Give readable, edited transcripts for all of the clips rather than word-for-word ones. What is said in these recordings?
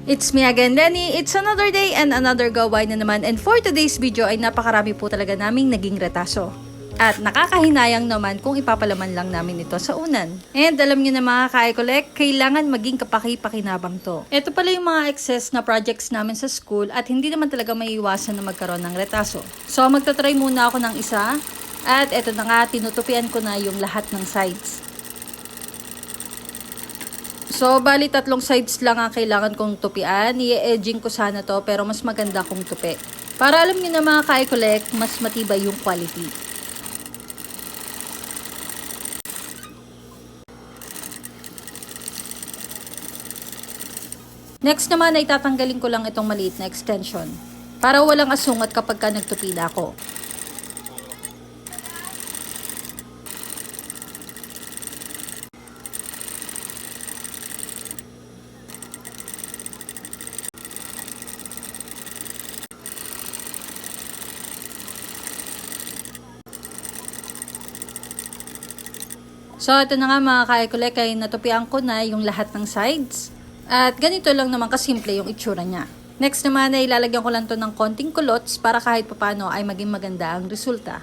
It's me again, Lenny. It's another day and another gawain na naman. And for today's video ay napakarami po talaga naming naging retaso. At nakakahinayang naman kung ipapalaman lang namin ito sa unan. And alam nyo na mga ka-ecolect, kailangan maging kapaki-pakinabang to. Ito pala yung mga excess na projects namin sa school at hindi naman talaga maiiwasan na magkaroon ng retaso. So magta-try muna ako ng isa. At ito na nga, tinutupian ko na yung lahat ng sides. So, bali 3 sides lang ang kailangan kong tupian. I-edging ko sana to, pero mas maganda kong tupi. Para alam niyo na mga ka-ecolect, mas matibay yung quality. Next naman ay tatanggalin ko lang itong maliit na extension. Para walang asungat kapag ka nagtupi na ako. So, ito na nga mga ka-ecolect, ay natupian ko na yung lahat ng sides. At ganito lang naman kasimple yung itsura niya. Next naman ay ilalagyan ko lang to ng konting kulots para kahit papano ay maging maganda ang resulta.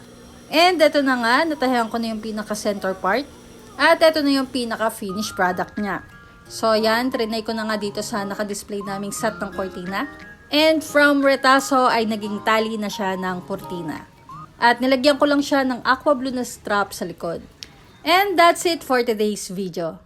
And ito na nga, natahian ko na yung pinaka-center part. At ito na yung pinaka-finished product niya. So, yan, trinay ko na nga dito sa naka-display naming set ng cortina. And from retaso ay naging tali na siya ng cortina. At nilagyan ko lang siya ng aqua blue na strap sa likod. And that's it for today's video.